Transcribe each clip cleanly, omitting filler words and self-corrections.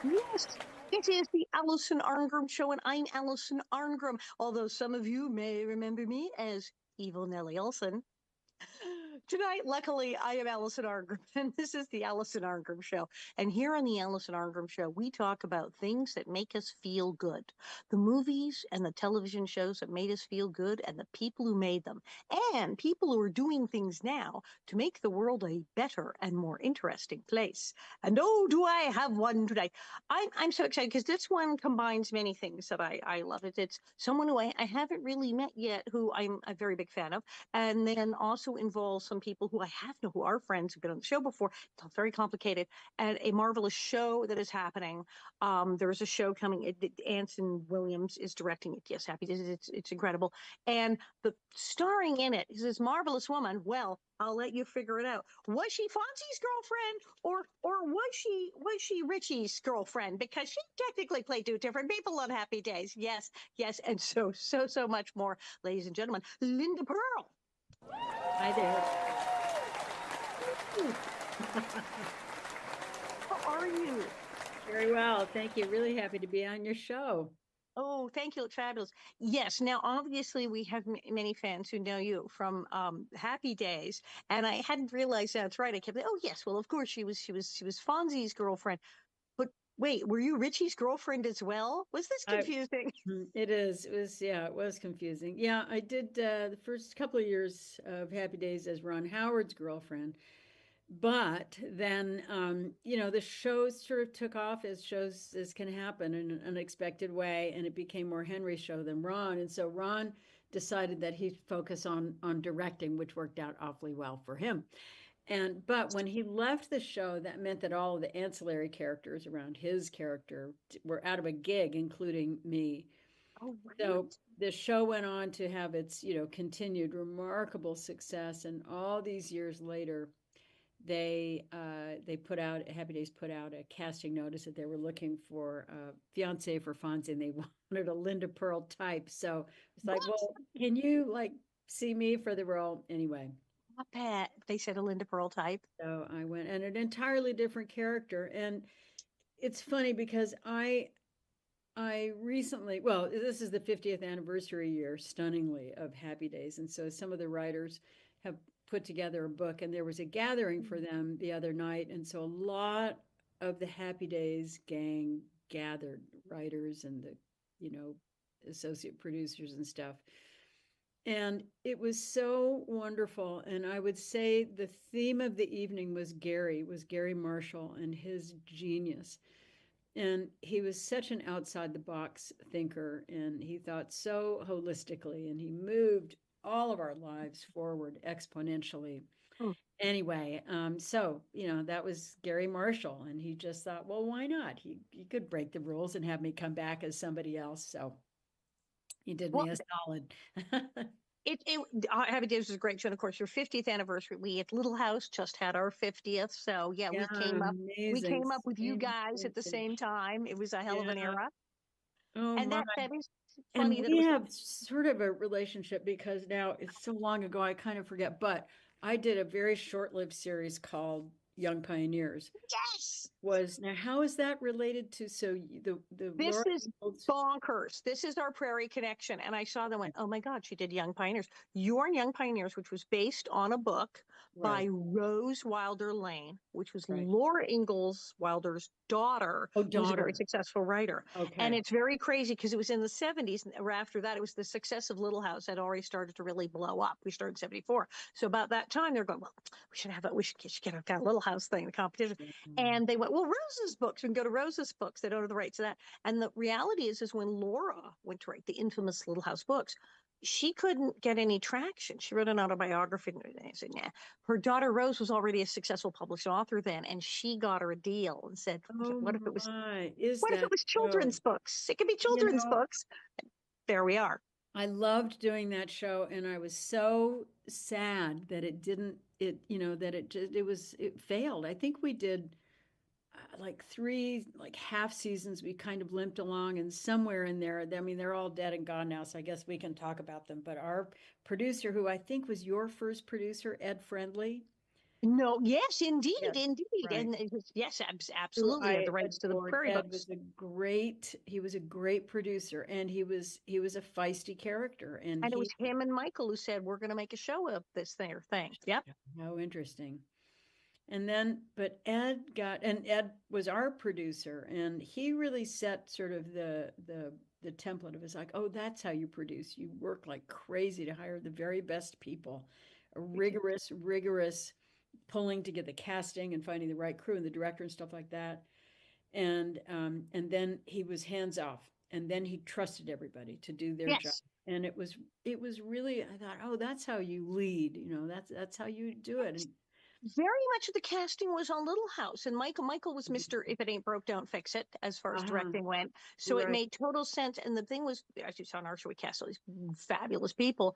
Yes, it is the Alison Arngrim Show, and I'm Alison Arngrim, although some of you may remember me as Evil Nellie Olson. Tonight, luckily, I am Alison Arngrim, and this is the Alison Arngrim Show. And here on the Alison Arngrim Show, we talk about things that make us feel good, the movies and the television shows that made us feel good, and the people who made them, and people who are doing things now to make the world a better and more interesting place. And oh, do I have one tonight? I'm so excited because this one combines many things that I love. It's someone who I haven't really met yet, who I'm a very big fan of, and then also involves some people who I have know who are friends who've been on the show before. It's all very complicated, and a marvelous show that is happening. There's a show coming. Anson Williams is directing it. Yes, happy. It's incredible, and the starring in it is this marvelous woman. Well, I'll let you figure it out. Was she Fonzie's girlfriend, or was she Richie's girlfriend? Because she technically played two different people on Happy Days. Yes, yes, and so much more, ladies and gentlemen. Linda Purl. Hi there. How are you? Very well. Thank you. Really happy to be on your show. Oh, thank you. It's fabulous. Yes. Now, obviously, we have many fans who know you from Happy Days, and I hadn't realized that's right. I kept thinking, oh, yes. Well, of course, she was Fonzie's girlfriend. But wait, were you Richie's girlfriend as well? Was this I confusing? It is. It was, yeah, it was confusing. Yeah, I did the first couple of years of Happy Days as Ron Howard's girlfriend. But then, the show sort of took off as shows as can happen in an unexpected way, and it became more Henry's show than Ron. And so Ron decided that he'd focus on directing, which worked out awfully well for him. But when he left the show, that meant that all of the ancillary characters around his character were out of a gig, including me. Oh, So right. the show went on to have its, continued remarkable success, and all these years later, they put out Happy Days put out a casting notice that they were looking for a fiance for Fonzie, and they wanted a Linda Pearl type. So it's like, What? well, can you like see me for the role anyway? Not bad. They said a Linda Pearl type. So I went, and an entirely different character. And it's funny because I recently, well, this is the 50th anniversary year, stunningly, of Happy Days. And so some of the writers have put together a book, and there was a gathering for them the other night. And so a lot of the Happy Days gang gathered, writers and the, you know, associate producers and stuff. And it was so wonderful. And I would say the theme of the evening was Gary Marshall and his genius. And he was such an outside the box thinker, and he thought so holistically, and he moved all of our lives forward exponentially. Hmm. Anyway, that was Gary Marshall, and he just thought, well, why not? He could break the rules and have me come back as somebody else. So he did Well, me a solid. Happy Days was a great show. And of course, your 50th anniversary. We at Little House just had our 50th. So yeah, Yeah, we amazing. came up with you Same guys at the same vintage. time. It was a hell of an Yeah. era. Oh And my. that is funny And that it we was. have sort of a relationship because now it's so long ago, I kind of forget. But I did a very short-lived series called Young Pioneers. Yes. Was now how is that related to the This Laura is Ingalls? bonkers. This is our Prairie connection. And I saw them went, oh my God, she did Young Pioneers. Your Young Pioneers, which was based on a book by Right, Rose Wilder Lane, which was right. Laura Ingalls Wilder's daughter, Oh, who was a very daughter. successful writer. And Okay. it's very crazy because it was in the 70s. And after that, it was the success of Little House had already started to really blow up. We started in 74. So about that time, they're going, well, we should get a Little House thing, the competition. Mm. And they went, well, Rose's books, we can go to Rose's books. They don't have the rights to that. And the reality is when Laura went to write the infamous Little House books, she couldn't get any traction. She wrote an autobiography and said, nah. Her daughter Rose was already a successful published author then, and she got her a deal and said, Oh my, is what if it that was so? children's books? It could be You children's know, books. There we are. I loved doing that show, and I was so sad that it didn't, that it failed. I think we did like three like half seasons. We kind of limped along, and somewhere in there, I mean, they're all dead and gone now, so I guess we can talk about them. But our producer, who I think was your first producer, Ed Friendly, No, yes, indeed, Yes, indeed. right. And it was, yes, Who absolutely had the I rights to the adored. Prairie Ed Books. was he was a great producer, and he was a feisty character, and And it was he him and Michael who said, we're going to make a show of this thing or thing. Yep. how interesting. And then, but Ed was our producer, and he really set sort of the template of it's like, oh, that's how you produce. You work like crazy to hire the very best people, a rigorous pulling together the casting and finding the right crew and the director and stuff like that. And then he was hands off, and then he trusted everybody to do their job. Yes. And it was really, I thought, oh, that's how you lead. That's how you do it. And Very much of the casting was on Little House, and Michael was Mr. If it ain't broke, don't fix it, as far as uh-huh, directing went. So it right. made total sense. And the thing was, as you saw on our show, we cast all these fabulous people.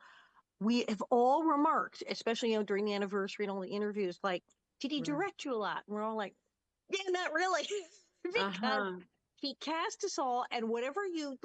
We have all remarked, especially during the anniversary and all the interviews, like, did he Right. direct you a lot? And we're all like, yeah, not really, because Uh-huh. he cast us all, and whatever you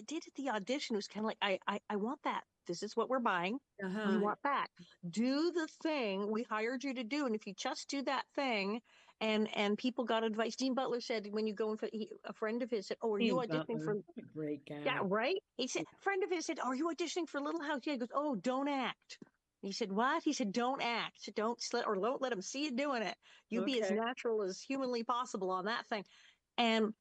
did at the audition was kind of like, I want that. This is what we're buying. We Uh-huh. want that. Do the thing we hired you to do, and if you just do that thing, and people got advice. Dean Butler said when you go in for a friend of his said, "Oh, are you Dean auditioning Butler, for?" what a great Yeah, guy. right. He said, a friend of his said, "Are you auditioning for Little House?" Yeah, he goes, "Oh, don't act." He said, "What?" He said, "Don't act. Don't slit or don't let him see you doing it. You be as Okay. natural as humanly possible on that thing." And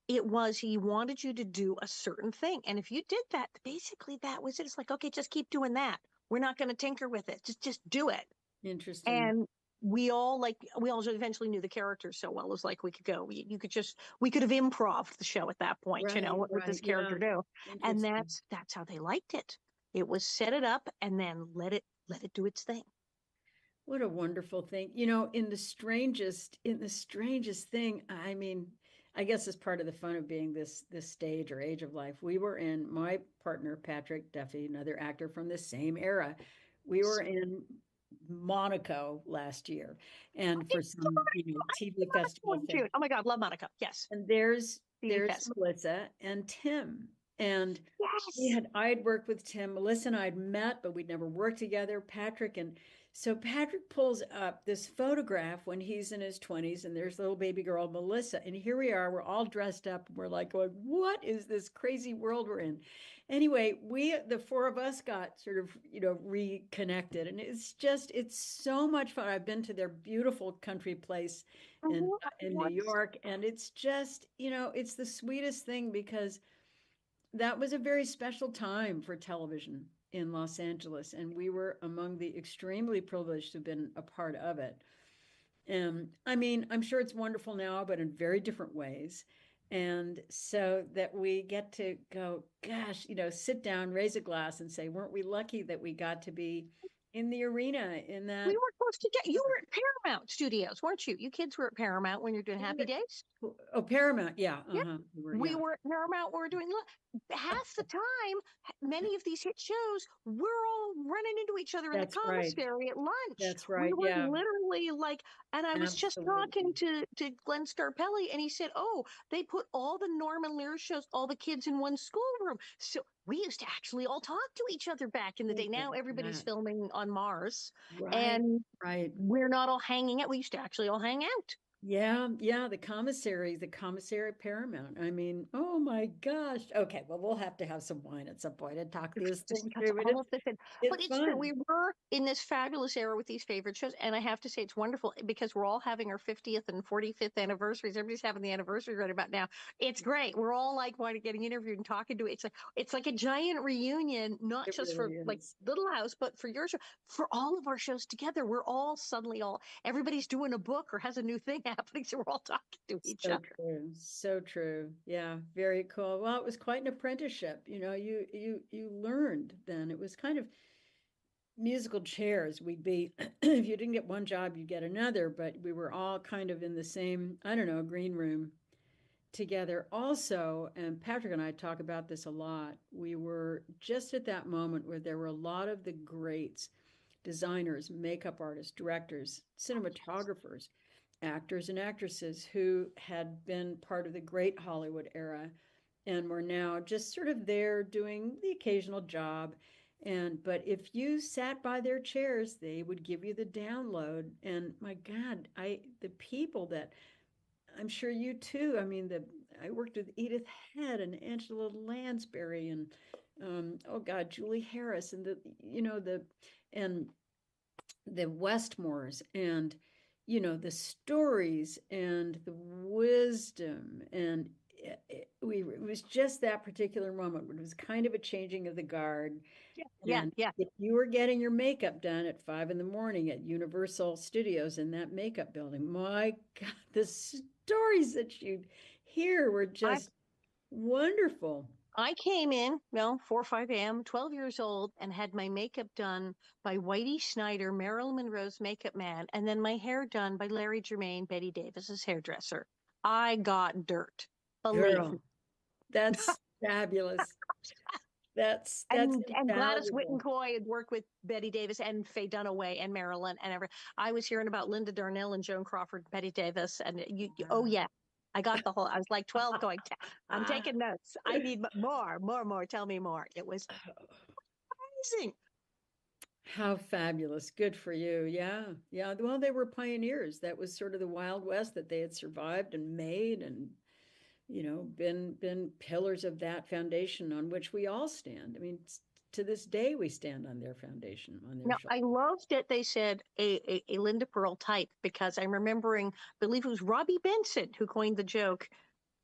it was he wanted you to do a certain thing, and if you did that, basically that was it. It's like, okay, just keep doing that. We're not going to tinker with it. Just do it. Interesting. And we all eventually knew the characters so well. It was like we could go. We could have improv the show at that point. Right, What would this right. Yeah. character do? And Interesting. that's how they liked it. It was set it up and then let it do its thing. What a wonderful thing. In the strangest thing, I mean, I guess as part of the fun of being this stage or age of life, we were in my partner, Patrick Duffy, another actor from the same era. We were in Monaco last year and for some, TV festival thing. June. Oh my God, love Monica. Yes, And there's TV there's Fest. Melissa and Tim. And Yes, I'd worked with Tim. Melissa and I'd met, but we'd never worked together. Patrick and so Patrick pulls up this photograph when he's in his 20s, and there's little baby girl Melissa. And here we are, we're all dressed up, and we're like going, what is this crazy world we're in? Anyway, the four of us got sort of, reconnected. And it's so much fun. I've been to their beautiful country place in New yes. York, and it's just, it's the sweetest thing because that was a very special time for television in Los Angeles, and we were among the extremely privileged to have been a part of it. And I mean, I'm sure it's wonderful now, but in very different ways. And so that we get to go, gosh, sit down, raise a glass, and say, weren't we lucky that we got to be in the arena in We that? were close to get. You were at Paramount Studios, weren't you? You kids were at Paramount when you're doing Happy Days. Oh, Paramount, yeah, Yeah, we yeah, were at Paramount. We were doing half the time. Many of these hit shows, we're all running into each other in the that's right, commissary at lunch. that's We right, were yeah, literally like, and I was just talking absolutely. to Glenn Scarpelli, and he said, "Oh, they put all the Norman Lear shows, all the kids in one schoolroom." So we used to actually all talk to each other back in the day. Think of Now everybody's that. filming on Mars, Right, and right. we're not all hanging out. We used to actually all hang out. Yeah, yeah, the commissary Paramount. I mean, oh my gosh. Okay, well, we'll have to have some wine at some point and talk this thing Discuss through, but all it's of this. But it's it's true. fun. We were in this fabulous era with these favorite shows. And I have to say, it's wonderful because we're all having our 50th and 45th anniversaries. Everybody's having the anniversary right about now. It's great. We're all like getting interviewed and talking to it. It's like a giant reunion, not It just for really like is. Little House, but for your show, for all of our shows together. We're all suddenly everybody's doing a book or has a new thing happening. So we're all talking to each So other. true. So true. Yeah, very cool. Well, it was quite an apprenticeship. You learned then. It was kind of musical chairs. We'd be if you didn't get one job, you'd get another, but we were all kind of in the same, I don't know, green room together also. And Patrick and I talk about this a lot. We were just at that moment where there were a lot of the greats, designers, makeup artists, directors, cinematographers, actors and actresses who had been part of the great Hollywood era and were now just sort of there doing the occasional job. But if you sat by their chairs, they would give you the download. And my God, the people that I'm sure you too. I mean, I worked with Edith Head and Angela Lansbury and oh God, Julie Harris and and the Westmores and the stories and the wisdom and it was just that particular moment when it was kind of a changing of the guard. Yeah, yeah, And yeah. if you were getting your makeup done at 5 in the morning at Universal Studios in that makeup building, my God, the stories that you'd hear were I just wonderful. I came in, 4 or 5 a.m., 12 years old, and had my makeup done by Whitey Schneider, Marilyn Monroe's makeup man, and then my hair done by Larry Germain, Betty Davis's hairdresser. I got dirt. Believe me. Girl, that's fabulous. That's And Gladys invaluable. Whittencoy had worked with Betty Davis and Faye Dunaway and Marilyn and ever. I was hearing about Linda Darnell and Joan Crawford, Betty Davis, and oh yeah, I got the whole. I was like 12, going. I'm taking notes. I need more, more, more. Tell me more. It was amazing. How fabulous. Good for you. Yeah. Yeah. Well, they were pioneers. That was sort of the Wild West that they had survived and made and been pillars of that foundation on which we all stand. I mean, to this day we stand on their foundation, on their Now, shoulders. I loved that they said a Linda Pearl type because I'm remembering, I believe it was Robbie Benson who coined the joke.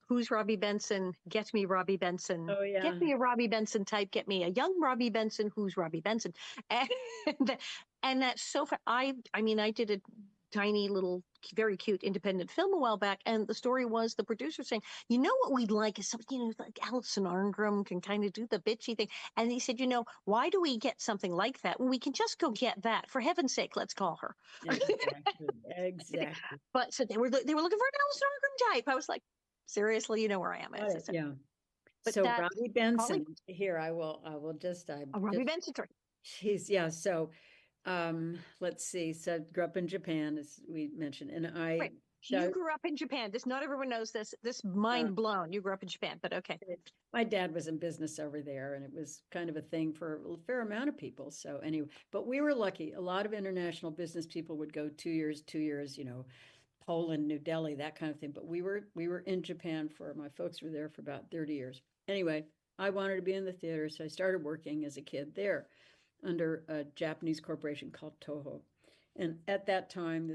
Who's Robbie Benson? Get me Robbie Benson. Oh yeah. Get me a Robbie Benson type. Get me a young Robbie Benson. Who's Robbie Benson? And and that's so. I mean, I did a tiny little, very cute independent film a while back, and the story was the producer saying, "You know what we'd like is something, like Alison Arngrim can kind of do the bitchy thing." And he said, why do we get something like that? Well, we can just go get that. For heaven's sake, let's call her. Exactly. Exactly. But so they were looking for an Alison Arngrim type. I was like, seriously, you know where I am. Got it. Yeah. But So that Robbie Holly, Benson here, I will just I a Robbie just Benson story. he's yeah. So let's see. So grew up in Japan, as we mentioned, and Right. You grew up in Japan. Not everyone knows this. This uh, mind blown. You grew up in Japan, but okay. my dad was in business over there, and it was kind of a thing for a fair amount of people. So anyway, but we were lucky. A lot of international business people would go 2 years, Poland, New Delhi, that kind of thing. But we were in Japan for my folks were there for about 30 years. Anyway, I wanted to be in the theater, so I started working as a kid there under a Japanese corporation called Toho. And at that time,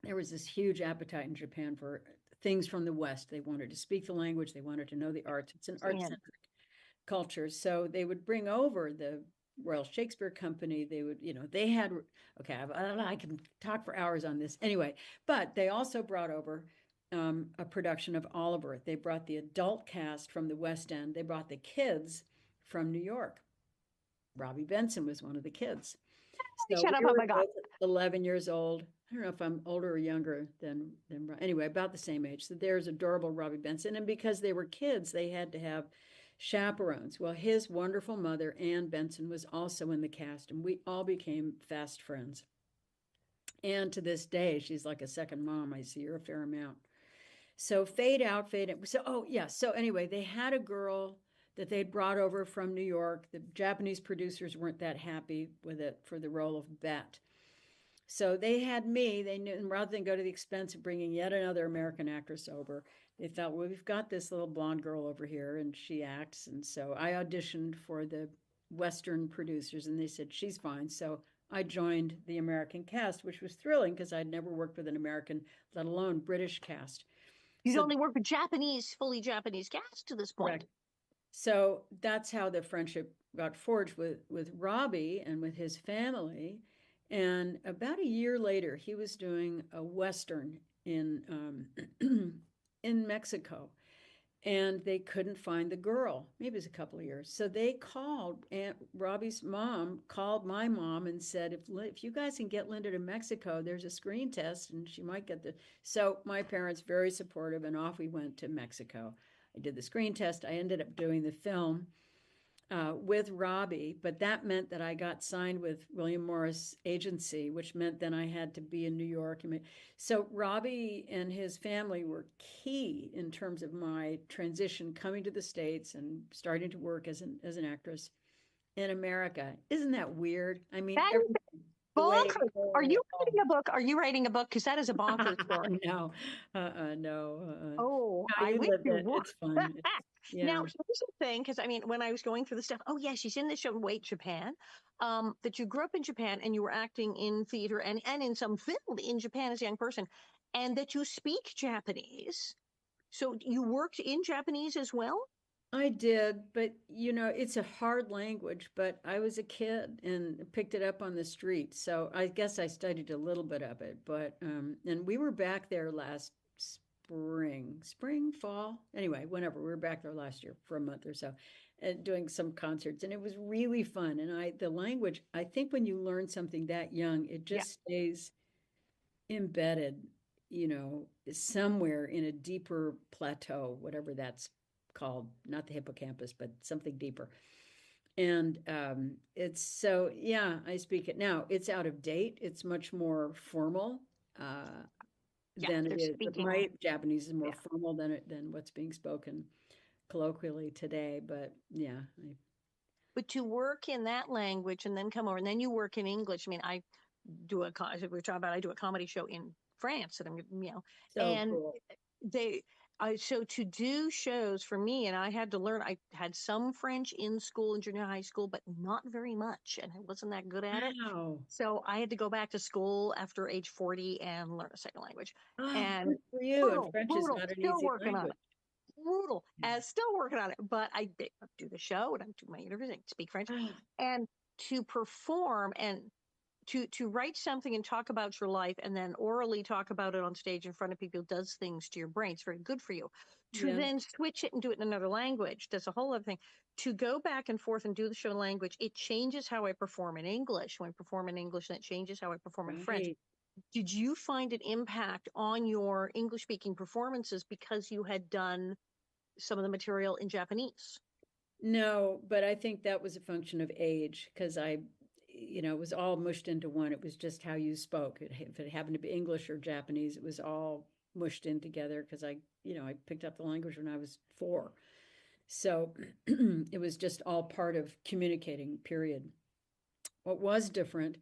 there was this huge appetite in Japan for things from the West. They wanted to speak the language, they wanted to know the arts. It's an art centric culture. So they would bring over the Royal Shakespeare Company. They would, they had, okay, I can talk for hours on this anyway, but they also brought over a production of Oliver. They brought the adult cast from the West End, they brought the kids from New York. Robbie Benson was one of the kids. So Shut up! we Oh were my God. both 11 years old. I don't know if I'm older or younger than anyway, about the same age. So there's adorable Robbie Benson. And because they were kids, they had to have chaperones. Well, his wonderful mother, Ann Benson, was also in the cast, and we all became fast friends. And to this day, she's like a second mom. I see her a fair amount. So fade out, fade in. So, oh, yeah. So anyway, they had a girl that they'd brought over from New York. The Japanese producers weren't that happy with it for the role of Bet. So they had me. They knew, and rather than go to the expense of bringing yet another American actress over, they thought, well, we've got this little blonde girl over here, and she acts. And so I auditioned for the Western producers, and they said she's fine. So I joined the American cast, which was thrilling because I'd never worked with an American, let alone British cast. You'd So only worked with fully Japanese cast to this point. correct. So that's how the friendship got forged with Robbie and with his family. And about a year later, he was doing a western in in Mexico, and they couldn't find the girl. Maybe it was a couple of years. So they called Aunt Robbie's mom, called my mom, and said, if you guys can get Linda to Mexico, there's a screen test, and she might get the. So my parents very supportive, and off we went to Mexico. I did the screen test. I ended up doing the film with Robbie, but that meant that I got signed with William Morris Agency, which meant then I had to be in New York. So Robbie and his family were key in terms of my transition coming to the States and starting to work as an actress. in America. Isn't that weird? I mean, That is everything, the way, bonkers. Are you writing a book? Are you writing a book? Because that is a bonkers story. no, no, Oh, no, I you wish lived you it. would. It's fun. It's, Now, yeah. here's the thing, because I mean, when I was going through the stuff, oh yeah, she's in the show Wait Japan. That you grew up in Japan and you were acting in theater and in some film in Japan as a young person, and that you speak Japanese. So you worked in Japanese as well? I did, but it's a hard language, but I was a kid and picked it up on the street. So I guess I studied a little bit of it, but and we were back there last spring, fall. Anyway, whenever we were back there last year for a month or so and doing some concerts and it was really fun. And the language, I think when you learn something that young, it Yeah, just stays embedded, somewhere in a deeper plateau, whatever that's called, not the hippocampus, but something deeper. And it's so, yeah, I speak it now. It's out of date. It's much more formal yeah, than it they're is. But speaking. my Japanese is more Yeah. formal than what's being spoken colloquially today. But yeah, But to work in that language and then come over and then you work in English. I mean, I do as we were talking about, I do a comedy show in France and so and cool. they, so to do shows for me, and I had to learn, I had some French in school in junior high school, but not very much. And I wasn't that good at it. Wow. So I had to go back to school after age 40 and learn a second language. Oh, And good for you. And brutal, French is brutal, not an still easy working on language. it. Brutal, Yeah. and still working on it. But I do the show and I do my interviews and speak French. Ah, And to perform and to write something and talk about your life and then orally talk about it on stage in front of people does things to your brain. It's very good for you. To yeah. then switch it and do it in another language does a whole other thing. To go back and forth and do the show in language, it changes how I perform in English. When I perform in English, and it changes how I perform in French. Right. Did you find an impact on your English speaking performances because you had done some of the material in Japanese? No, but I think that was a function of age because it was all mushed into one. It was just how you spoke. If it happened to be English or Japanese, it was all mushed in together because I picked up the language when I was 4. So it was just all part of communicating, period. What was different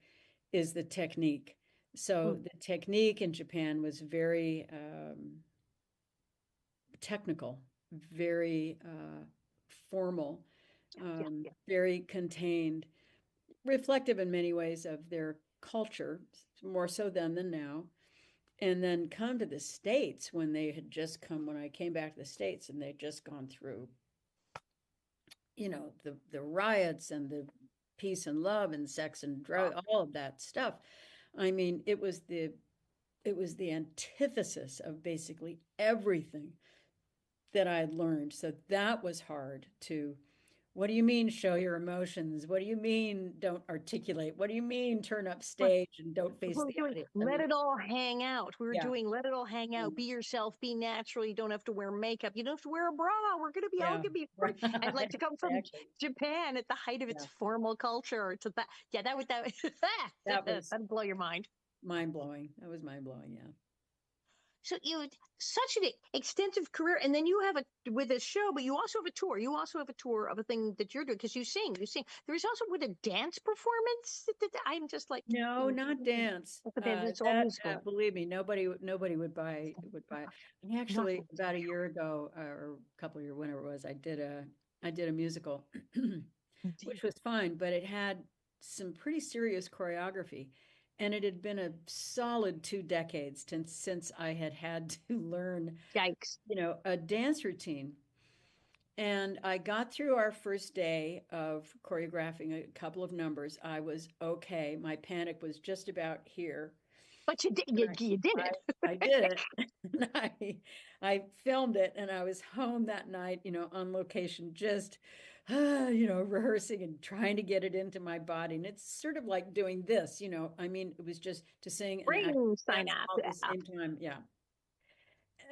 is the technique. So Mm, the technique in Japan was very technical, very formal, yeah, yeah. very contained, reflective in many ways of their culture, more so then than now. And then come to the States when they had just come, when I came back to the States and they'd just gone through, the riots and the peace and love and sex and drug, all of that stuff. I mean, it was the antithesis of basically everything that I'd learned. So that was hard to, what do you mean show your emotions? What do you mean don't articulate? What do you mean turn up Right. stage and don't face We were the doing audience? I let mean, it all hang out. We were yeah. doing let it all hang out. um, Be yourself. Be natural. You don't have to wear makeup. You don't have to wear a bra. We're gonna be all yeah. gonna be free. Right. I'd like to come from Exactly. Japan at the height of its Yeah. formal culture to that. Yeah, that That was that'd blow your mind. mind blowing. That was mind blowing. Yeah. So you had such an extensive career, and then you have a with a show, but you also have a tour. You also have a tour of a thing that you're doing because you sing. You sing. There's also with a dance performance. I'm just like, No, not dance. it's all That musical. believe me, nobody would buy. And actually, Nothing. about a year ago, or a couple of years, whenever it was, I did a musical, which was fine, but it had some pretty serious choreography, and it had been a solid 2 decades since I had to learn, Yikes. a dance routine. And I got through our first day of choreographing a couple of numbers. I was okay. My panic was just about here. But you did, And you did I, it. I did it. And I filmed it and I was home that night, on location, just, rehearsing and trying to get it into my body. And it's sort of like doing this, I mean, it was just to sing and act, Brain dance all at the synapse. same time. Yeah.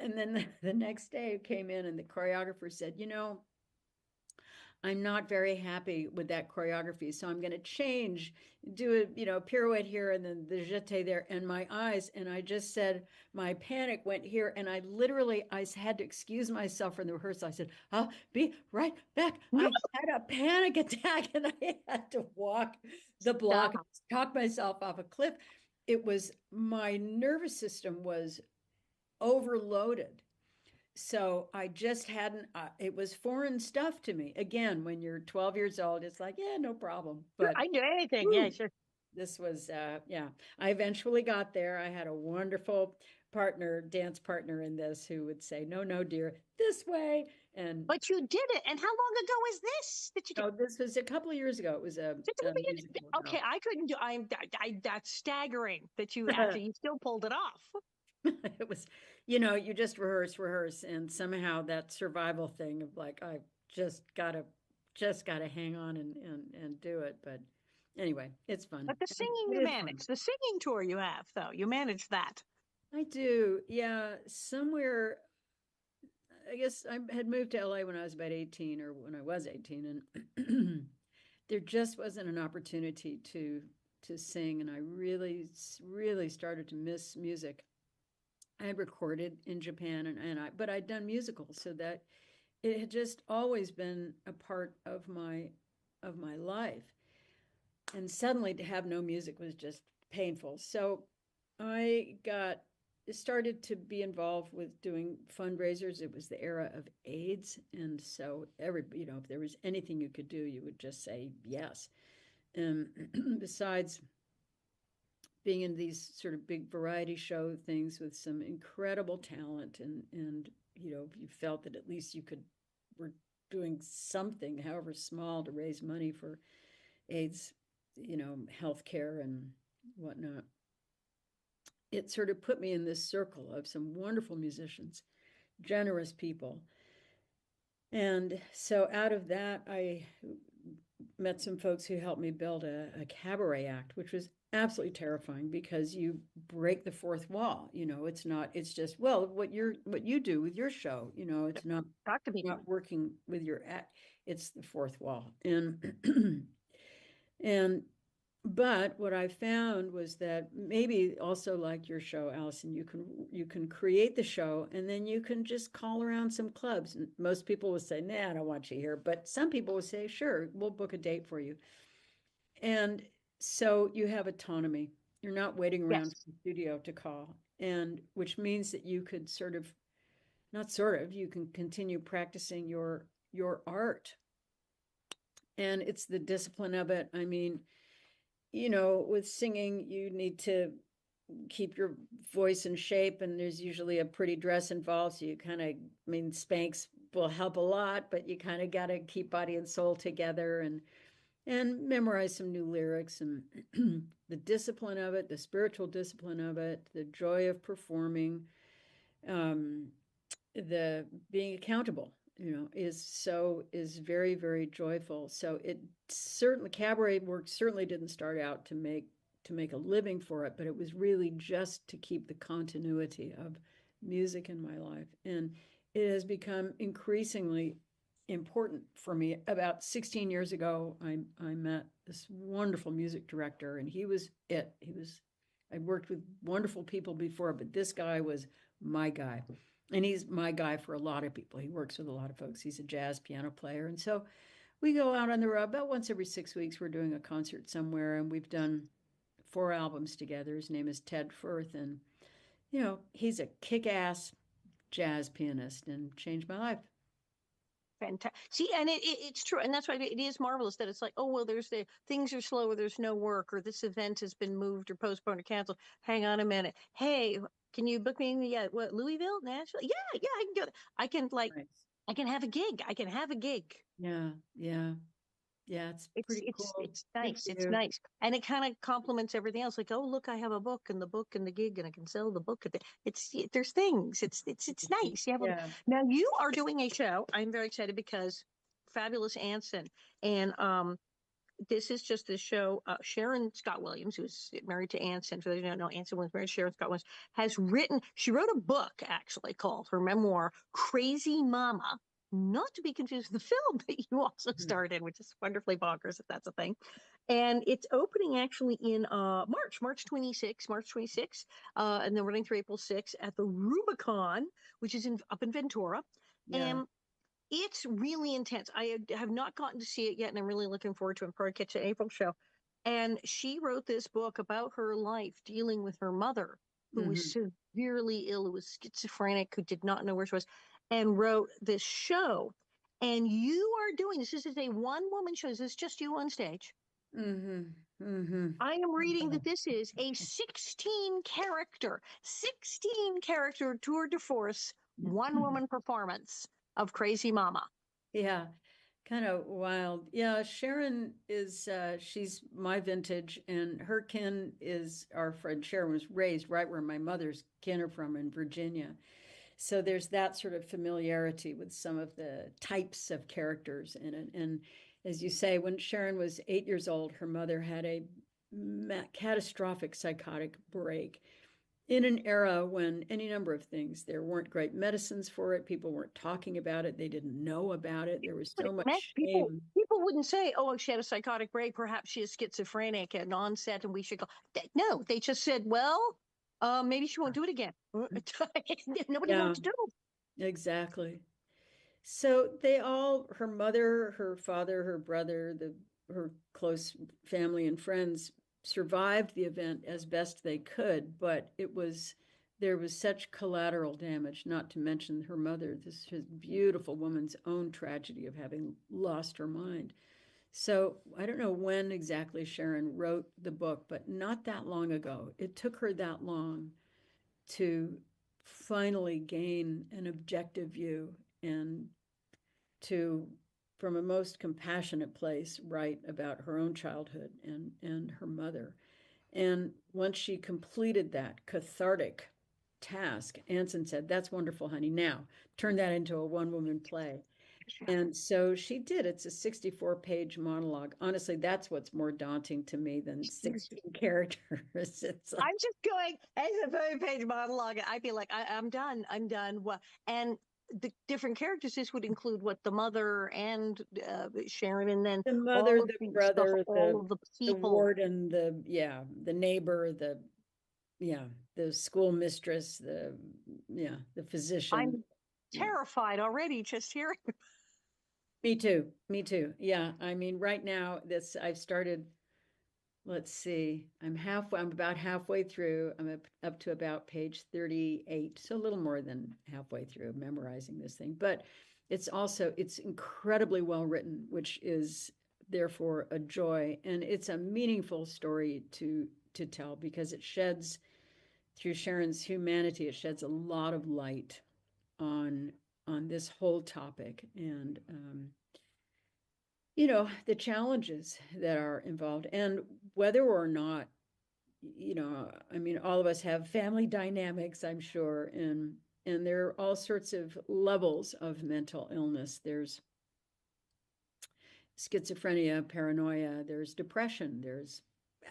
And then the next day I came in and the choreographer said, I'm not very happy with that choreography. So I'm going to change, do a, pirouette here and then the jeté there and my eyes. And I just said, my panic went here. And I had to excuse myself from the rehearsal. I said, I'll be right back. No, I had a panic attack and I had to walk the block and stop. talk myself off a cliff. My nervous system was overloaded, so I just hadn't, it was foreign stuff to me. Again, when you're 12 years old, it's like, yeah, no problem. Sure, But I do anything. Yeah, whew, sure. this was, yeah, I eventually got there. I had a wonderful dance partner in this who would say, no, no, dear, this way. And But you did it. And how long ago is this that you did? this was a couple of years ago. It was a musical. Okay, I couldn't do. That's staggering that you actually you still pulled it off. It was, you just rehearse, and somehow that survival thing of like, I just gotta hang on and do it. But anyway, it's fun. But the singing It you is fun. managed, the singing tour you have though, you managed that. I do. Yeah. Somewhere, I guess I had moved to LA when I was about 18 or when I was 18, and there just wasn't an opportunity to sing. And I really, really started to miss music. I had recorded in Japan but I'd done musicals, so that it had just always been a part of my life. And suddenly to have no music was just painful. So I got started to be involved with doing fundraisers. It was the era of AIDS, and so if there was anything you could do, you would just say yes. And besides being in these sort of big variety show things with some incredible talent, and you felt that at least were doing something, however small, to raise money for AIDS, healthcare and whatnot. It sort of put me in this circle of some wonderful musicians, generous people. And so out of that, I met some folks who helped me build a cabaret act, which was absolutely terrifying because you break the fourth wall. It's just, well, what you do with your show, it's Talk to people. not working with your act. It's the fourth wall. And and but what I found was that maybe also, like your show, Alison, you can create the show and then you can just call around some clubs. And most people will say, nah, I don't want you here. But some people will say, sure, we'll book a date for you. And so you have autonomy. You're not waiting around Yes. for the studio to call. And which means that you could you can continue practicing your art. And it's the discipline of it. I mean, with singing, you need to keep your voice in shape, and there's usually a pretty dress involved. So Spanx will help a lot, but you kind of got to keep body and soul together and memorize some new lyrics, and the discipline of it, the spiritual discipline of it, the joy of performing, um, the being accountable, is very, very joyful. So it certainly, cabaret work certainly didn't start out to make a living for it, but it was really just to keep the continuity of music in my life. And it has become increasingly important for me. About 16 years ago, I met this wonderful music director, and I'd worked with wonderful people before, but this guy was my guy. And he's my guy for a lot of people. He works with a lot of folks. He's a jazz piano player. And so we go out on the road about once every 6 weeks. We're doing a concert somewhere, and we've done 4 albums together. His name is Ted Firth. And, he's a kick-ass jazz pianist and changed my life. Fantastic. See, and it's true, and that's why it is marvelous that it's like, oh well, there's the things are slow, or there's no work, or this event has been moved or postponed or canceled. Hang on a minute. Hey, can you book me in the Louisville, Nashville? Yeah, yeah, I can do it. I can Nice. I can have a gig. I can have a gig. Yeah, yeah, yeah. It's It's pretty it's cool. it's Good nice. for It's you. nice, and it kind of complements everything else. Like, oh look, I have a book and the book and the gig, and I can sell the book. There's things. It's nice. You have Yeah. now you are doing a show. I'm very excited because fabulous Anson and this is just the show. Sharon Scott Williams, who's married to Anson, for those who don't know, Anson was married to Sharon Scott Williams, she wrote a book actually called her memoir, Crazy Mama, not to be confused with the film that you also starred in, which is wonderfully bonkers if that's a thing. And it's opening actually in March 26th, and then running through April 6th at the Rubicon, which is up in Ventura. Yeah. And it's really intense. I have not gotten to see it yet, and I'm really looking forward to it. Probably catch an April show. And she wrote this book about her life dealing with her mother, who was Hmm. severely ill, who was schizophrenic, who did not know where she was, and wrote this show. And you are doing this. This is a one woman show. Is this just you on stage? Hmm. Hmm. I am reading that this is a 16 character tour de force, one woman performance of Crazy Mama. Yeah, kind of wild. Yeah, Sharon is she's my vintage, and her kin is our friend Sharon was raised right where my mother's kin are from in Virginia. So there's that sort of familiarity with some of the types of characters in it. And as you say, when Sharon was 8 years old, her mother had a catastrophic psychotic break in an era when any number of things, there weren't great medicines for it, people weren't talking about it, they didn't know about it, there was What so it meant, much people shame. people wouldn't say, "Oh, she had a psychotic break. Perhaps she is schizophrenic at onset, and we should go." No, they just said, "Well, maybe she won't do it again." Nobody knew what Yeah, to do. exactly. So they all, her mother, her father, her brother, her close family and friends survived the event as best they could, but there was such collateral damage, not to mention her mother, this beautiful woman's own tragedy of having lost her mind. So I don't know when exactly Sharon wrote the book, but not that long ago. It took her that long to finally gain an objective view and to, from a most compassionate place, write about her own childhood and her mother. And once she completed that cathartic task, Anson said, "That's wonderful, honey. Now turn that into a one woman play." And so she did. It's a 64-page monologue. Honestly, that's what's more daunting to me than 16 characters. It's like, I'm just going as a 30-page monologue. I feel like I'm done. I'm done. Well, and the different characters. This would include what the mother and Sharon, and then the mother, all of the the stuff, brother, all of the the people. warden, the neighbor, yeah, the school mistress, the physician. I'm Yeah. terrified already just hearing. Me too. Me too. Yeah. I mean, right now, I've started, let's see, I'm about halfway through. I'm up to about page 38. So a little more than halfway through memorizing this thing. But it's incredibly well written, which is therefore a joy. And it's a meaningful story to tell because it sheds, through Sharon's humanity, it sheds a lot of light on this whole topic and the challenges that are involved and whether or not, I mean, all of us have family dynamics, I'm sure, and there are all sorts of levels of mental illness. There's schizophrenia, paranoia, there's depression, there's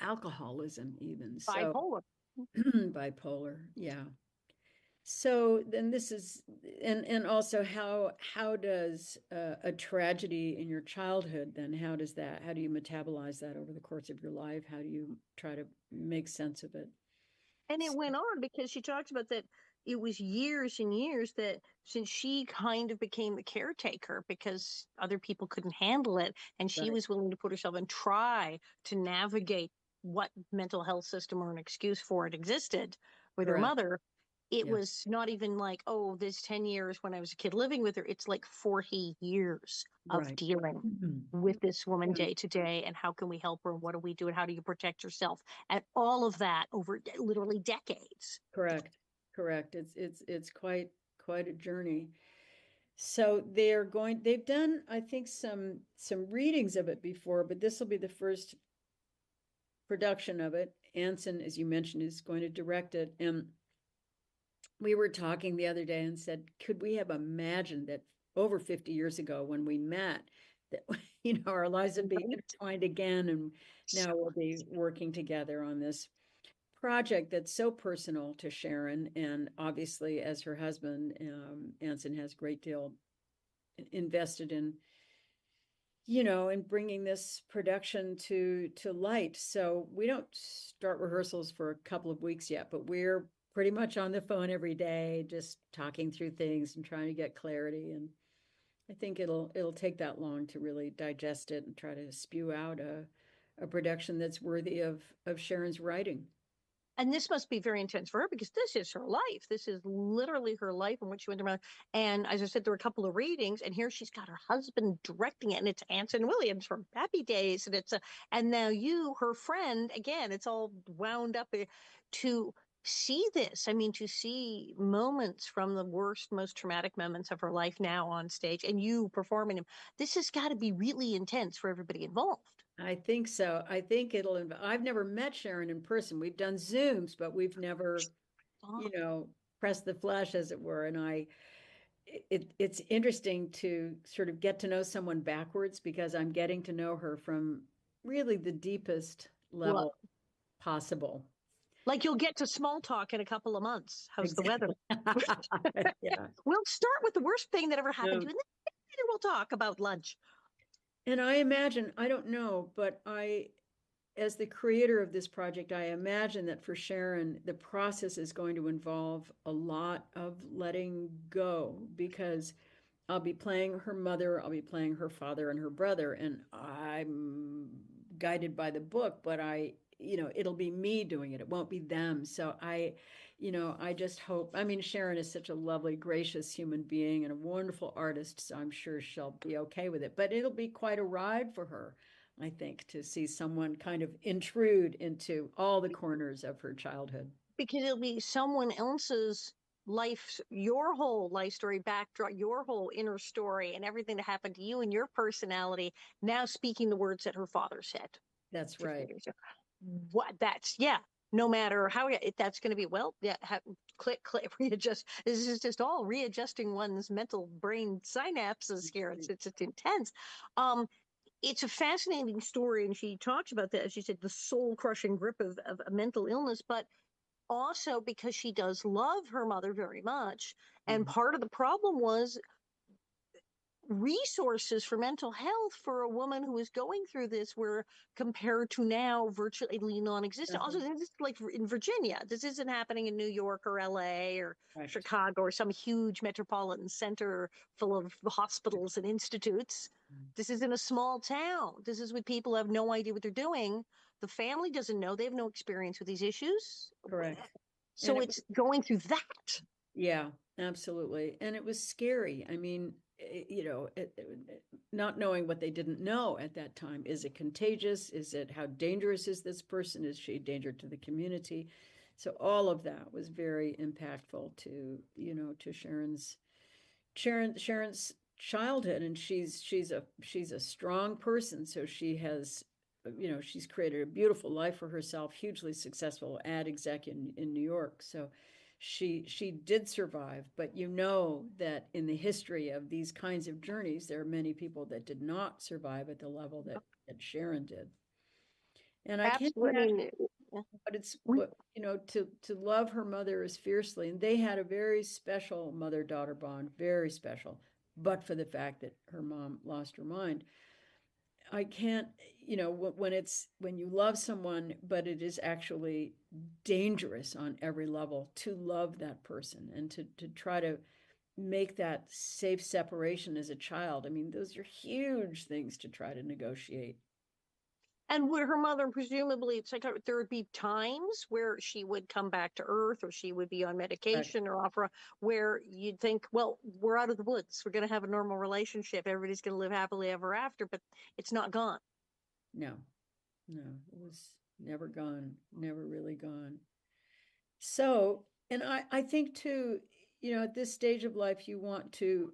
alcoholism even. So Bipolar. bipolar, yeah. So then this is, and also how does a tragedy in your childhood, then how do you metabolize that over the course of your life? How do you try to make sense of it? And it went on because she talked about that it was years and years that since she kind of became the caretaker because other people couldn't handle it, and she Right. was willing to put herself and try to navigate what mental health system or an excuse for it existed with her Correct. mother. It Yeah. was not even like, oh, this 10 years when I was a kid living with her. It's like 40 years of Right. dealing Mhm. with this woman Yeah. day to day, and how can we help her, and what do we do, and how do you protect yourself, and all of that over literally decades. Correct. Correct. It's quite a journey. So they've done, I think, some readings of it before, but this will be the first production of it. Anson, as you mentioned, is going to direct it. And we were talking the other day and said, could we have imagined that over 50 years ago when we met, that our lives would be Right? intertwined again, and now we'll be working together on this project that's so personal to Sharon, and obviously as her husband, Anson has a great deal invested in, in bringing this production to light. So we don't start rehearsals for a couple of weeks yet, but we're pretty much on the phone every day, just talking through things and trying to get clarity. And I think it'll take that long to really digest it and try to spew out a production that's worthy of Sharon's writing. And this must be very intense for her because this is her life. This is literally her life and what she went through. And as I said, there were a couple of readings, and here she's got her husband directing it, and it's Anson Williams from Happy Days, and and now you, her friend, again, it's all wound up to see this. I mean, to see moments from the worst, most traumatic moments of her life now on stage, and you performing them. This has got to be really intense for everybody involved. I think so. I think I've never met Sharon in person. We've done Zooms, but we've never, Oh, pressed the flesh, as it were. And it's interesting to sort of get to know someone backwards because I'm getting to know her from really the deepest well, level possible. like you'll get to small talk in a couple of months. How's the weather? Exactly. Yeah. We'll start with the worst thing that ever happened to Um, you, and then later we'll talk about lunch. and I imagine, I don't know, but as the creator of this project, I imagine that for Sharon, the process is going to involve a lot of letting go because I'll be playing her mother, I'll be playing her father and her brother, and I'm guided by the book, but it'll be me doing it. It won't be them. So I just hope, I mean, Sharon is such a lovely, gracious human being and a wonderful artist. So I'm sure she'll be okay with it, but it'll be quite a ride for her, I think, to see someone kind of intrude into all the corners of her childhood. Because it'll be someone else's life, your whole life story backdrop, your whole inner story, and everything that happened to you and your personality. Now speaking the words that her father said That's 50 right. years ago. What that's yeah. No matter how that's going to be, well, yeah, click, click, readjust. This is just all readjusting one's mental brain synapses here. It's just intense. Um, it's a fascinating story, and she talks about that, as she said, the soul crushing grip of a mental illness, but also because she does love her mother very much. And Mhm. part of the problem was resources for mental health for a woman who is going through this were compared to now virtually non-existent. Also, Nothing. this is like in Virginia. This isn't happening in New York or LA or Right. Chicago or some huge metropolitan center full of hospitals and institutes. This is in a small town. This is with people who have no idea what they're doing. The family doesn't know. They have no experience with these issues. Correct. And So it it's going through that. Yeah, absolutely. And it was scary. I mean, not knowing what they didn't know at that time. Is it contagious? Is it how dangerous is this person? Is she a danger to the community? So all of that was very impactful to Sharon's childhood, and she's a strong person. So she has, she's created a beautiful life for herself, hugely successful ad exec in New York. So she did survive, but that in the history of these kinds of journeys, there are many people that did not survive at the level that Sharon did. And I can't Absolutely. I imagine mean, what it's we, what to love her mother as fiercely, and they had a very special mother-daughter bond, very special, but for the fact that her mom lost her mind. I can't, when you love someone but it is actually dangerous on every level to love that person and to try to make that safe separation as a child. I mean, those are huge things to try to negotiate. and would her mother, presumably, it's like there would be times where she would come back to Earth, or she would be on Correct. medication or opera, where you'd think, well, we're out of the woods. We're going to have a normal relationship. Everybody's going to live happily ever after, but it's not gone. No, no, it was never gone, never really gone. So, and I think too, at this stage of life, you want to,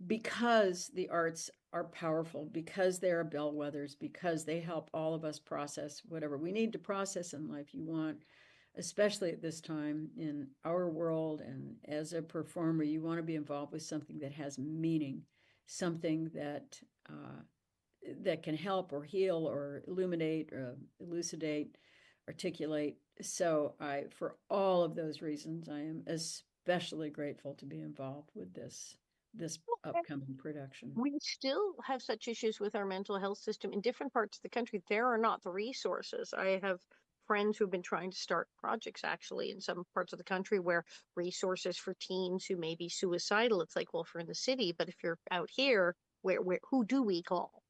because the arts are powerful, because they are bellwethers, because they help all of us process whatever we need to process in life, you want, especially at this time in our world and as a performer, you want to be involved with something that has meaning, something that can help or heal or illuminate or elucidate, articulate. So for all of those reasons, I am especially grateful to be involved with this this upcoming production. We still have such issues with our mental health system in different parts of the country. There are not the resources. I have friends who've been trying to start projects actually in some parts of the country where resources for teens who may be suicidal. It's like, well, if you're in the city, but if you're out here, where who do we call?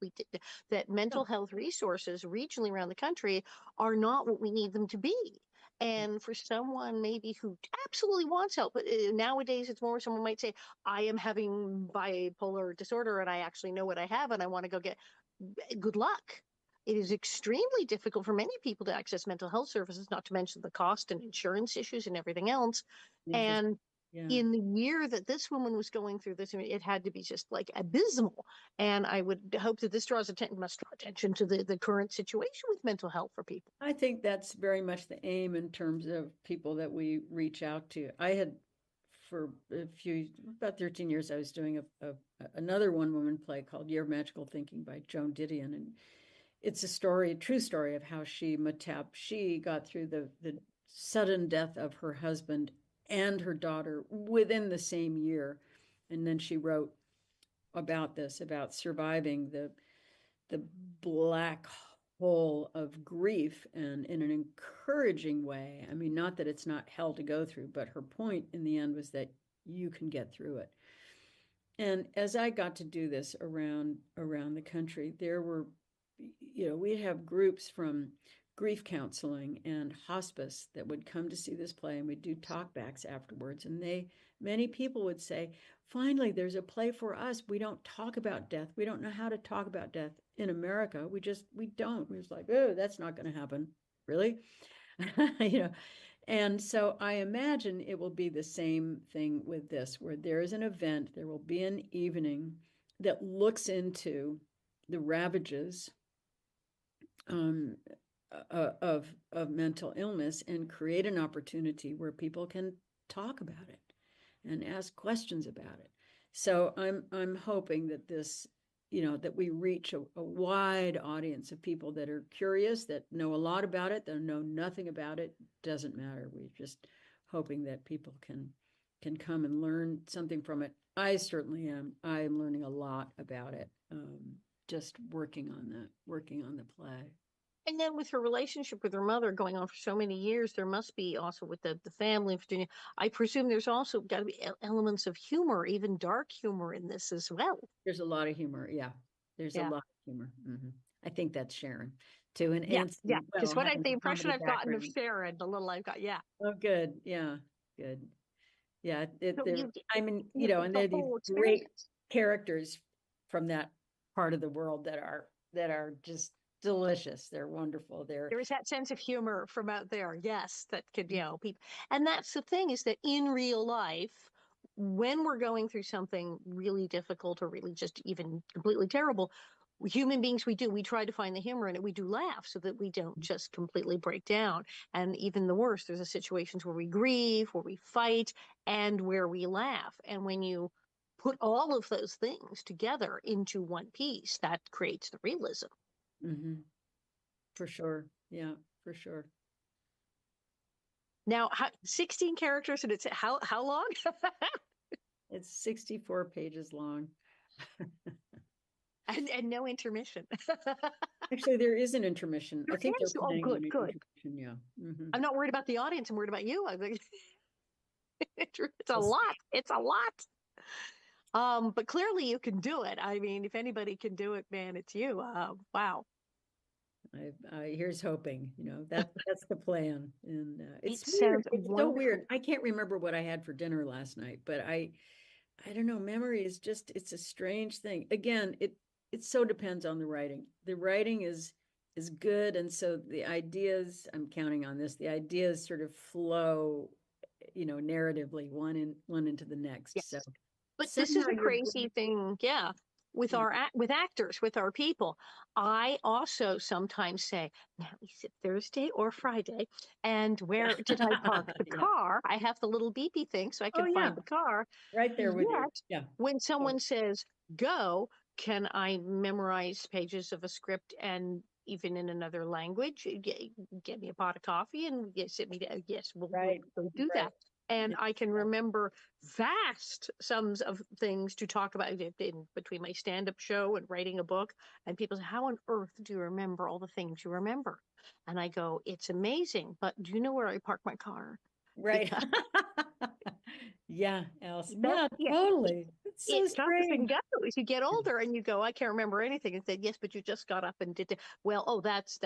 That mental health resources regionally around the country are not what we need them to be. And for someone maybe who absolutely wants help, but nowadays it's more someone might say, I am having bipolar disorder and I actually know what I have and I want to go get good luck. It is extremely difficult for many people to access mental health services, not to mention the cost and insurance issues and everything else. And yeah. in the year that this woman was going through this, I mean, it had to be just like abysmal. And I would hope that this must draw attention to the current situation with mental health for people. I think that's very much the aim in terms of people that we reach out to. I had, for about 13 years, I was doing another one-woman play called Year of Magical Thinking by Joan Didion, and it's a true story of how she got through the sudden death of her husband and her daughter within the same year, and then she wrote about surviving the black hole of grief, and in an encouraging way. I mean, not that it's not hell to go through, but her point in the end was that you can get through it. And as I got to do this around the country, there were, we'd have groups from grief counseling and hospice that would come to see this play, and we'd do talkbacks afterwards. And many people would say, finally, there's a play for us. We don't talk about death. We don't know how to talk about death in America. We don't. We was like, oh, that's not going to happen. Really? And so I imagine it will be the same thing with this, where there is an event, there will be an evening that looks into the ravages of mental illness and create an opportunity where people can talk about it and ask questions about it. So I'm hoping that this, that we reach a wide audience of people that are curious, that know a lot about it, that know nothing about it. Doesn't matter. We're just hoping that people can come and learn something from it. I certainly am. I am learning a lot about it. Just working on the play. And then with her relationship with her mother going on for so many years, there must be also with the family of Virginia. I presume there's also got to be elements of humor, even dark humor in this as well. There's a lot of humor. Yeah. There's a lot of humor. Mm-hmm. I think that's Sharon too. And Anson, yeah. Because well, the impression I've gotten of Sharon, the little I've got, yeah. Oh, good. Yeah. Good. Yeah. I mean, and they're these great characters from that part of the world that are just delicious. They're wonderful. There is that sense of humor from out there. Yes. That could, people. And that's the thing, is that in real life, when we're going through something really difficult or really just even completely terrible, human beings, we try to find the humor in it. We do laugh so that we don't just completely break down. And even the worst, there's situations where we grieve, where we fight, and where we laugh. And when you put all of those things together into one piece, that creates the realism. Mm-hmm. For sure. Yeah, for sure. Now, 16 characters, and it's how long? It's 64 pages long. and no intermission. Actually, there is an intermission. I think they're planning good. Yeah. Mm-hmm. I'm not worried about the audience. I'm worried about you. I think it's a lot. It's a lot. But clearly you can do it. I mean, if anybody can do it, man, it's you. Wow. Here's hoping. That's the plan. And it's weird. It's so weird. I can't remember what I had for dinner last night, but I don't know. Memory is it's a strange thing. Again, it so depends on the writing. The writing is good, and so the ideas, I'm counting on this. The ideas sort of flow, narratively one into the next. Yes. So, but this is a crazy thing. Yeah. With with actors, with our people, I also sometimes say, now is it Thursday or Friday? And where did I park the car? I have the little beepy thing so I can find the car. Right there with you. Yeah. When someone says go, can I memorize pages of a script and even in another language? Get me a pot of coffee and sit me down. Yes, we'll do that. And I can remember vast sums of things to talk about in between my stand-up show and writing a book. And people say, how on earth do you remember all the things you remember? And I go, it's amazing. But do you know where I park my car? Right. Because Yeah, Alison. that, Yeah, yeah, totally. It's so it comes and strange. goes. You get older and you go, I can't remember anything. And said, yes, but you just got up and did it. Well, oh, that's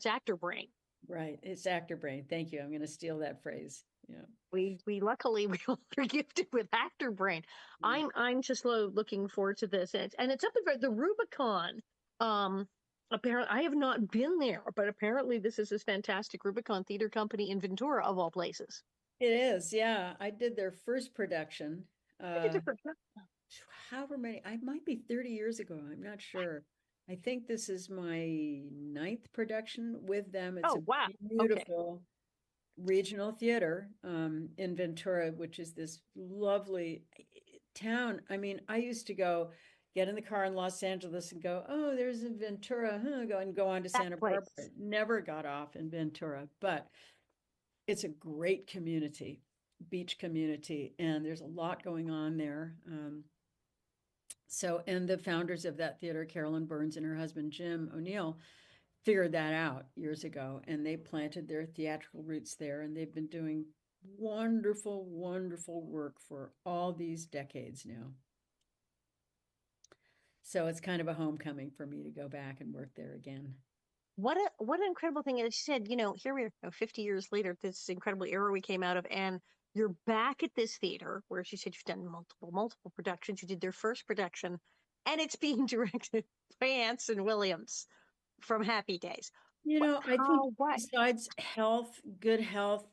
actor brain. Right. It's actor brain. Thank you. I'm going to steal that phrase. Yeah. We luckily we all are gifted with actor brain. Mm. I'm just looking forward to this, and it's up in the Rubicon. Um, apparently I have not been there, but apparently this fantastic Rubicon Theater Company in Ventura of all places. It is. Yeah. I did their first production. Uh, however many, I might be 30 years ago. I'm not sure. I think this is my ninth production with them. It's a Oh wow, okay, beautiful regional theater in Ventura, which is this lovely town. I mean, I used to go get in the car in Los Angeles and go, oh, there's a Ventura, huh, go on to that Santa Barbara. place. Never got off in Ventura, but it's a great community, beach community, and there's a lot going on there. So, and the founders of that theater, Carolyn Burns and her husband, Jim O'Neill, figured that out years ago and they planted their theatrical roots there. And they've been doing wonderful, wonderful work for all these decades now. So it's kind of a homecoming for me to go back and work there again. What an incredible thing. And she said, here we are 50 years later, this incredible era we came out of, and you're back at this theater where she said you've done multiple productions. You did their first production, and it's being directed by Anson Williams from Happy Days. I think What? besides health, good health,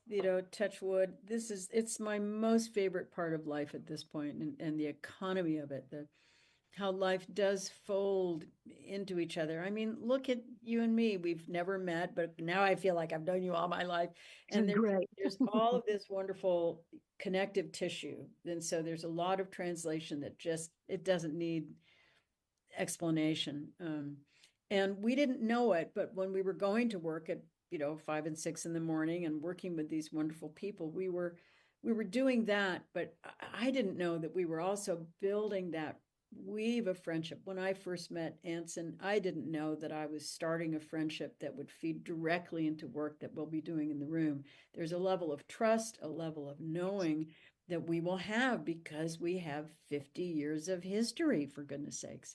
touch wood, it's my most favorite part of life at this point, and the economy of it, how life does fold into each other. I mean, look at you and me. We've never met, but now I feel like I've known you all my life. And Great. there's all of this wonderful connective tissue. And so there's a lot of translation that it doesn't need explanation. And we didn't know it, but when we were going to work at 5 and 6 in the morning and working with these wonderful people, we were doing that, but I didn't know that we were also building that weave of friendship. When I first met Anson, I didn't know that I was starting a friendship that would feed directly into work that we'll be doing in the room. There's a level of trust, a level of knowing that we will have because we have 50 years of history, for goodness sakes.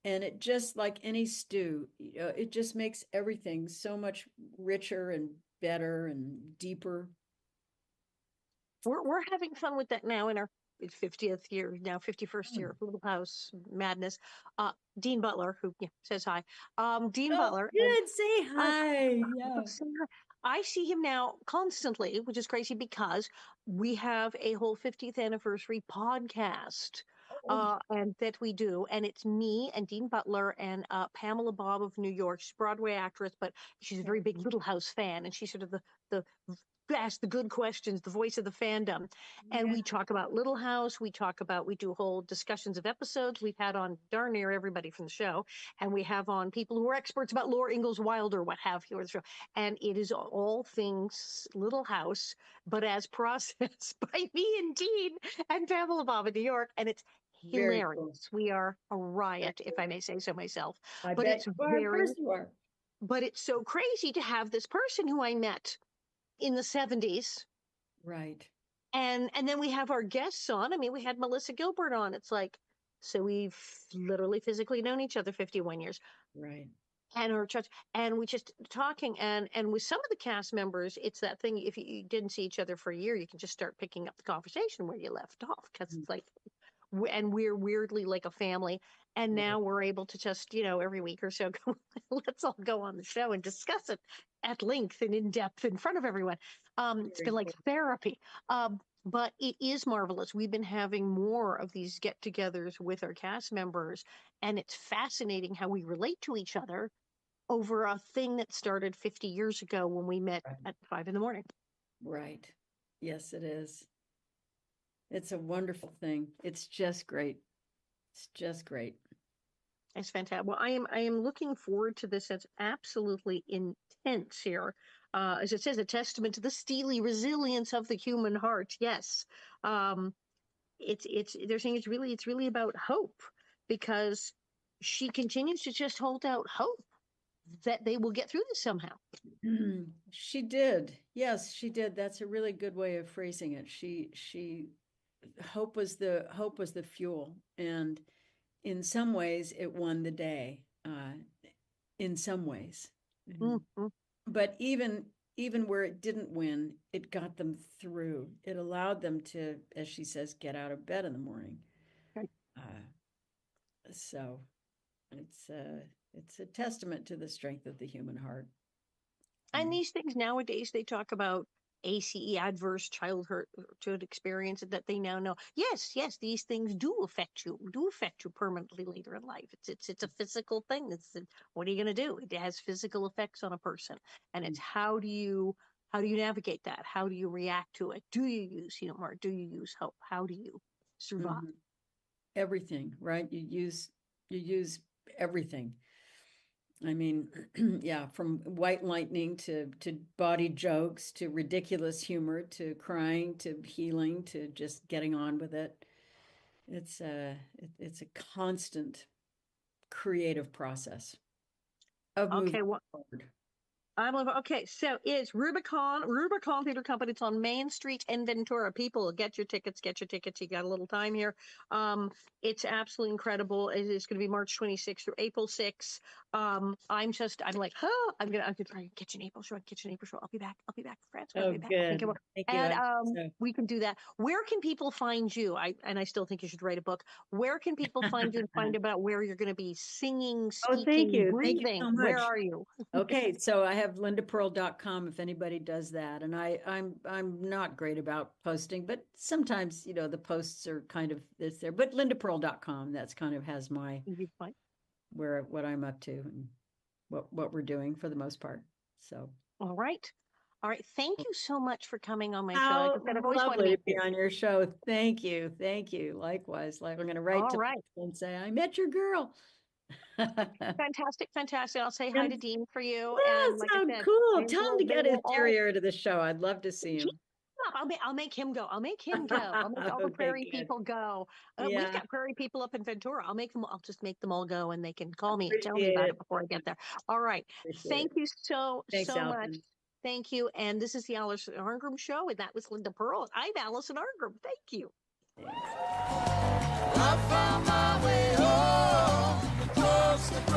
And it just like any stew, it just makes everything so much richer and better and deeper. We're having fun with that now in our 50th year, now 51st year of Little House Madness. Dean Butler, who says hi. Dean Oh, Butler. And good. Say hi. Yeah. I see him now constantly, which is crazy because we have a whole 50th anniversary podcast Oh, and that we do. And it's me and Dean Butler and Pamela Bob of New York. She's a Broadway actress, but she's a very big Little House fan. And she's sort of the ask the good questions, the voice of the fandom. And yeah. we talk about Little House. We do whole discussions of episodes. We've had on darn near everybody from the show. And we have on people who are experts about Laura Ingalls Wilder, what have you, or the show. And it is all things Little House, but as processed by me and Dean and Pamela Bob in New York. And it's Very cool. hilarious. We are a riot, if I may say so myself. I But bet it's you are. Of course you are. but it's so crazy to have this person who I met in the 70s. Right. And then we have our guests on. I mean, we had Melissa Gilbert on. It's like, so we've literally physically known each other 51 years. Right. And our church, and we just talking, and with some of the cast members, it's that thing. If you didn't see each other for a year, you can just start picking up the conversation where you left off because it's like, and we're weirdly like a family. And Right. now we're able to just, every week or so, go, let's all go on the show and discuss it at length and in depth in front of everyone. It's Very been like cool. therapy. But it is marvelous. We've been having more of these get togethers with our cast members, and it's fascinating how we relate to each other over a thing that started 50 years ago when we met Right. at 5 in the morning. Right. Yes, it is. It's a wonderful thing. It's just great. It's just great. It's fantastic. Well, I am looking forward to this. It's absolutely intense here. as it says, a testament to the steely resilience of the human heart. Yes. They're saying it's really about hope, because she continues to just hold out hope that they will get through this somehow. She did. Yes, she did. That's a really good way of phrasing it. She hope was the fuel, and in some ways it won the day. In some ways. Mm-hmm. But even where it didn't win, it got them through. It allowed them to, as she says, get out of bed in the morning. Right. So it's a testament to the strength of the human heart. And these things nowadays, they talk about ACE, adverse childhood experience, that they now know. Yes, these things do affect you permanently later in life. It's a physical thing. What are you going to do? It has physical effects on a person, and it's how do you navigate that? How do you react to it? Do you use humor? Do you use hope? How do you survive? Everything, right? You use everything. I mean, yeah, from white lightning to body jokes to ridiculous humor to crying to healing to just getting on with it. It's a constant creative process of moving forward. Okay, so it's Rubicon Theater Company. It's on Main Street in Ventura. People, get your tickets. You got a little time here. It's absolutely incredible. It's going to be March 26th through April 6th. I'm like, I'm gonna try and catch an April show. I'll be back, France. Oh, good. Thank you. And we can do that. Where can people find you? I still think you should write a book. Where can people find you and find about where you're going to be singing, speaking, thank you. breathing? Thank you so much. Where are you? Okay, so I have lindapurl.com if anybody does that. And I'm not great about posting, but sometimes, the posts are kind of this there. But lindapurl.com, that's kind of has my what I'm up to and what we're doing for the most part. So all right. Thank you so much for coming on my show. I've always wanted to be on your show. Thank you. Likewise. Like, I'm going to write to people and say, I met your girl. Fantastic. I'll say hi to Dean for you. And like I said, cool. Tell him to get his terrier to the show. I'd love to see him. I'll make him go. I'll make all the prairie people go. We've got prairie people up in Ventura. I'll just make them all go, and they can call me and tell me about it before I get there. All right. Thank you so much. Thank you. And this is the Alison Arngrim Show, and that was Linda Purl. I'm Alison Arngrim. Thank you. Thanks.